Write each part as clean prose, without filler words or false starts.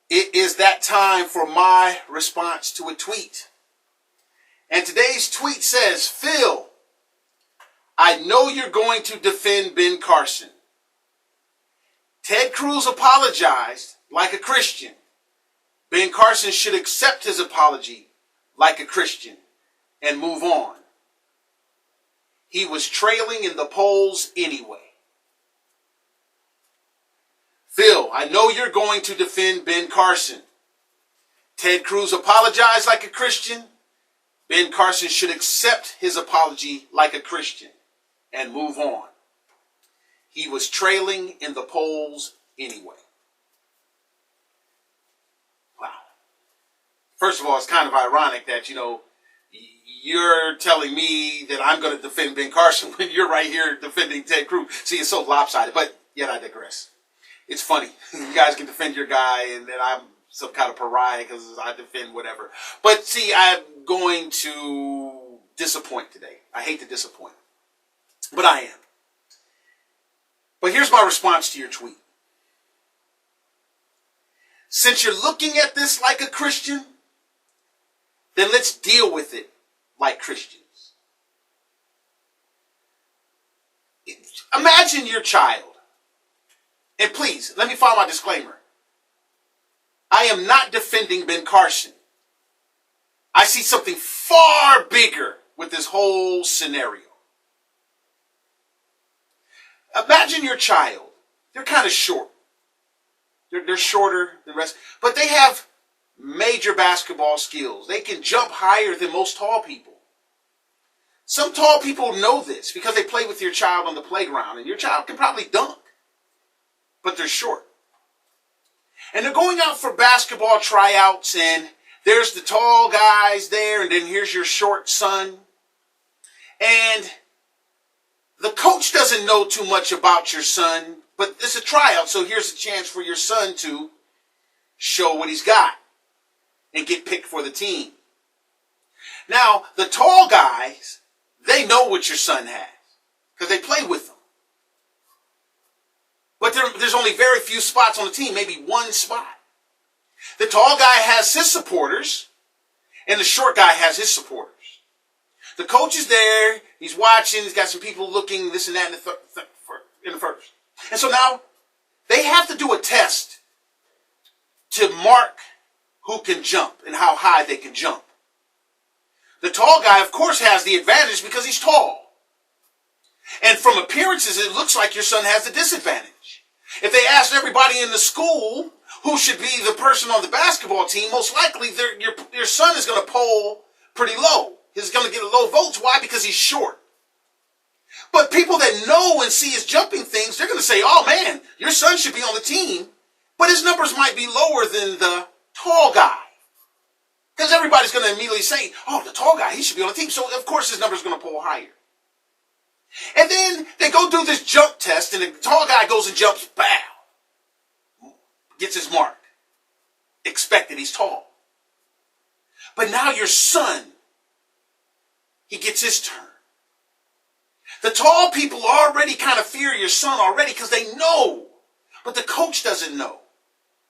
It is that time for my response to a tweet. And today's tweet says, Phil, I know you're going to defend Ben Carson. Ted Cruz apologized like a Christian. Ben Carson should accept his apology like a Christian and move on. He was trailing in the polls anyway. Phil, I know you're going to defend Ben Carson. Ted Cruz apologized like a Christian. Ben Carson should accept his apology like a Christian and move on. He was trailing in the polls anyway. Wow. First of all, it's kind of ironic that, you're telling me that I'm going to defend Ben Carson when you're right here defending Ted Cruz. See, it's so lopsided, but yet I digress. It's funny. You guys can defend your guy, and then I'm some kind of pariah because I defend whatever. But see, I'm going to disappoint today. I hate to disappoint, but I am. But here's my response to your tweet. Since you're looking at this like a Christian, then let's deal with it like Christians. Imagine your child. And please, let me file my disclaimer. I am not defending Ben Carson. I see something far bigger with this whole scenario. Imagine your child. They're kind of short. They're shorter than the rest, but they have major basketball skills. They can jump higher than most tall people. Some tall people know this because they play with your child on the playground, and your child can probably dunk, but they're short. And they're going out for basketball tryouts, and there's the tall guys there, and then here's your short son. And the coach doesn't know too much about your son, but it's a tryout, so here's a chance for your son to show what he's got and get picked for the team. Now, the tall guys, they know what your son has because they play with them. But there's only very few spots on the team, maybe one spot. The tall guy has his supporters, and the short guy has his supporters. The coach is there, he's watching, he's got some people looking, this and that in the first. And so now, they have to do a test to mark who can jump and how high they can jump. The tall guy, of course, has the advantage because he's tall. And from appearances, it looks like your son has the disadvantage. If they asked everybody in the school who should be the person on the basketball team, most likely your son is going to poll pretty low. He's going to get low votes. Why? Because he's short. But people that know and see his jumping things, they're going to say, oh man, your son should be on the team. But his numbers might be lower than the tall guy. Because everybody's going to immediately say, oh, the tall guy, he should be on the team. So, of course, his number's going to pull higher. And then they go do this jump test, and the tall guy goes and jumps, bow. Gets his mark. Expected, he's tall. But now your son, he gets his turn. The tall people already kind of fear your son already because they know. But the coach doesn't know.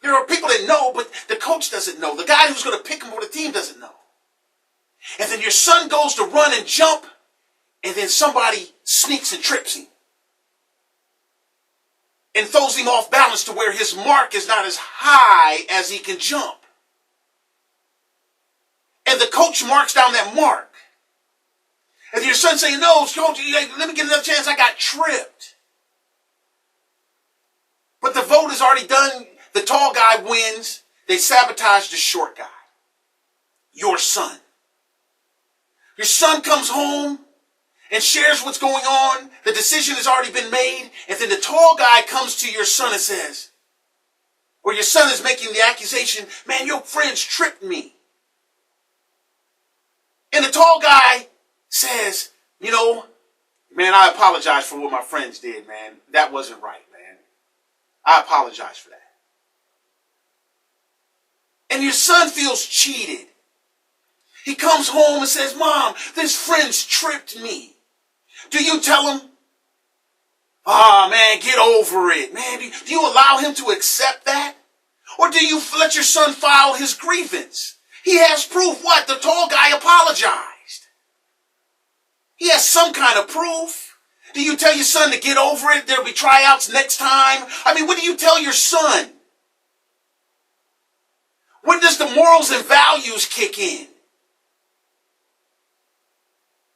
There are people that know, but the coach doesn't know. The guy who's going to pick him for the team doesn't know. And then your son goes to run and jump, and then somebody sneaks and trips him. And throws him off balance to where his mark is not as high as he can jump. And the coach marks down that mark. And your son saying, no, coach, let me get another chance. I got tripped. But the vote is already done. The tall guy wins. They sabotage the short guy. Your son. Your son comes home and shares what's going on. The decision has already been made. And then the tall guy comes to your son and says, or your son is making the accusation, man, your friends tripped me. And the tall guy says, man, I apologize for what my friends did, man. That wasn't right, man. I apologize for that. And your son feels cheated. He comes home and says, Mom, this friend's tripped me. Do you tell him, man, get over it, man? Do you allow him to accept that? Or do you let your son file his grievance? He has proof. What? The tall guy apologized. He has some kind of proof. Do you tell your son to get over it? There'll be tryouts next time. I mean, what do you tell your son? When does the morals and values kick in?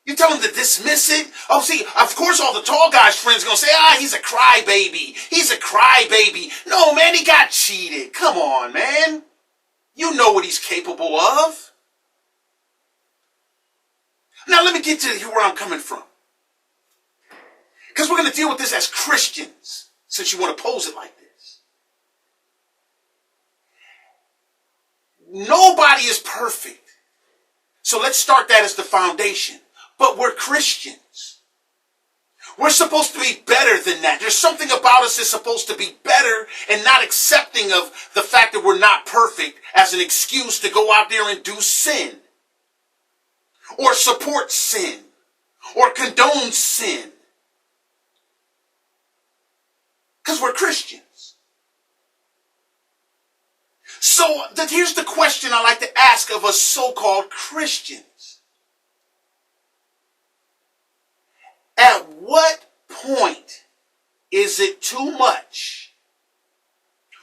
You tell him to dismiss it? Oh, see, of course all the tall guy's friends are going to say, he's a crybaby. He's a crybaby. No, man, he got cheated. Come on, man. You know what he's capable of. Now, let me get to where I'm coming from. Because we're going to deal with this as Christians, since you want to pose it like this. Nobody is perfect. So let's start that as the foundation. But we're Christians. We're supposed to be better than that. There's something about us that's supposed to be better and not accepting of the fact that we're not perfect as an excuse to go out there and do sin. Or support sin. Or condone sin. Because we're Christians. So here's the question I like to ask of us so-called Christians. At what point is it too much?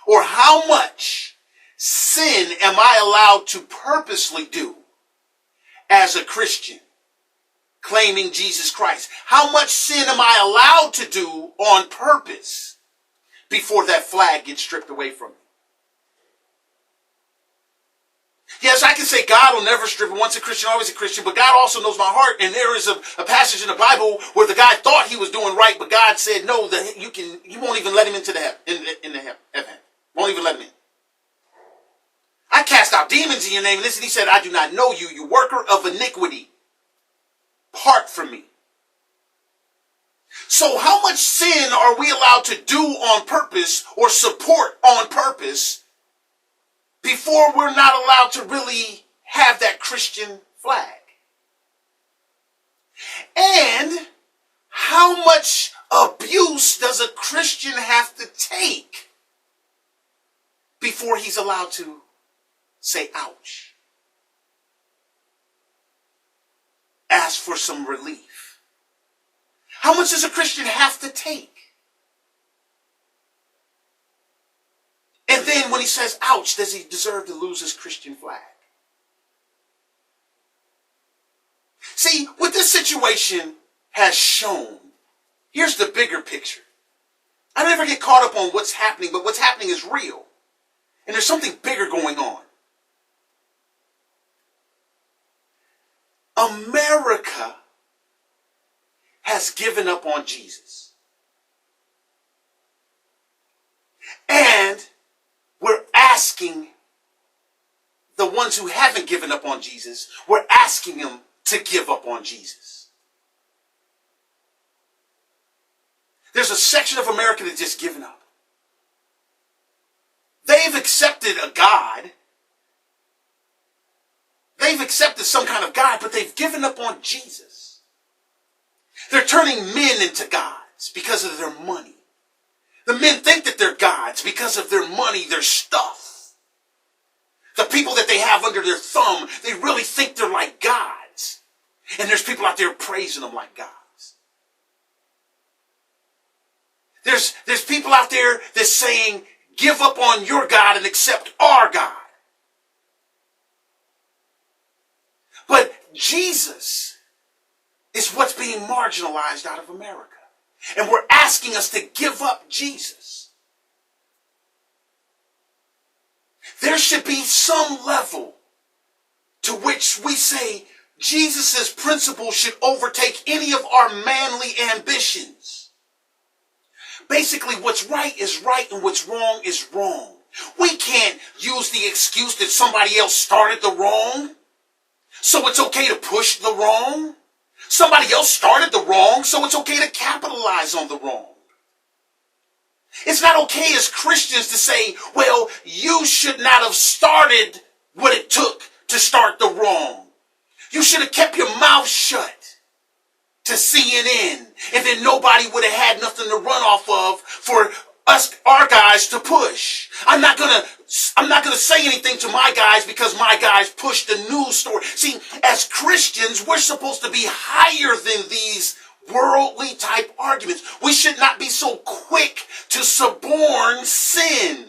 Or how much sin am I allowed to purposely do as a Christian claiming Jesus Christ? How much sin am I allowed to do on purpose before that flag gets stripped away from me? Yes, I can say God will never strip it. Once a Christian, always a Christian. But God also knows my heart. And there is a passage in the Bible where the guy thought he was doing right, but God said, no, you won't even let him into heaven. Won't even let him in. I cast out demons in your name. Listen, he said, I do not know you, you worker of iniquity. Part from me. So how much sin are we allowed to do on purpose or support on purpose before we're not allowed to really have that Christian flag? And how much abuse does a Christian have to take before he's allowed to say ouch? Ask for some relief. How much does a Christian have to take? And then when he says, ouch, does he deserve to lose his Christian flag? See, what this situation has shown, here's the bigger picture. I never get caught up on what's happening, but what's happening is real. And there's something bigger going on. America has given up on Jesus. And we're asking the ones who haven't given up on Jesus, we're asking them to give up on Jesus. There's a section of America that's just given up. They've accepted a God. They've accepted some kind of God, but they've given up on Jesus. They're turning men into gods because of their money. The men think that they're gods because of their money, their stuff. The people that they have under their thumb, they really think they're like gods. And there's people out there praising them like gods. There's people out there that's saying, give up on your God and accept our God. But Jesus is what's being marginalized out of America. And we're asking us to give up Jesus. There should be some level to which we say Jesus' principles should overtake any of our manly ambitions. Basically, what's right is right and what's wrong is wrong. We can't use the excuse that somebody else started the wrong, so it's okay to push the wrong. Somebody else started the wrong, so it's okay to capitalize on the wrong. It's not okay as Christians to say, well, you should not have started what it took to start the wrong. You should have kept your mouth shut to CNN, and then nobody would have had nothing to run off of for us, our guys, to push. I'm not going to I'm not going to say anything to my guys because my guys push the news story. See, as Christians, we're supposed to be higher than these worldly type arguments. We should not be so quick to suborn sin.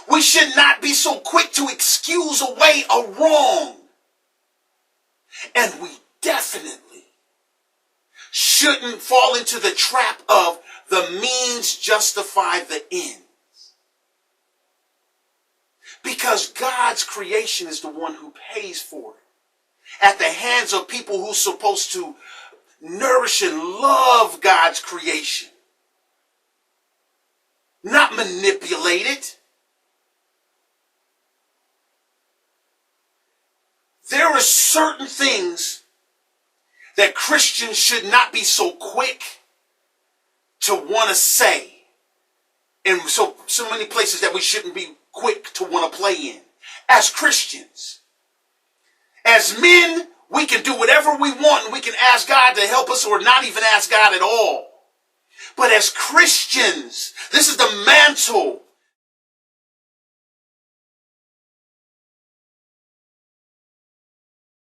We should not be so quick to excuse away a wrong. And we definitely shouldn't fall into the trap of the means justify the ends. Because God's creation is the one who pays for it. At the hands of people who's supposed to nourish and love God's creation. Not manipulate it. There are certain things that Christians should not be so quick to want to say. And so many places that we shouldn't be quick to want to play in. As Christians, as men, we can do whatever we want and we can ask God to help us or not even ask God at all. But as Christians, this is the mantle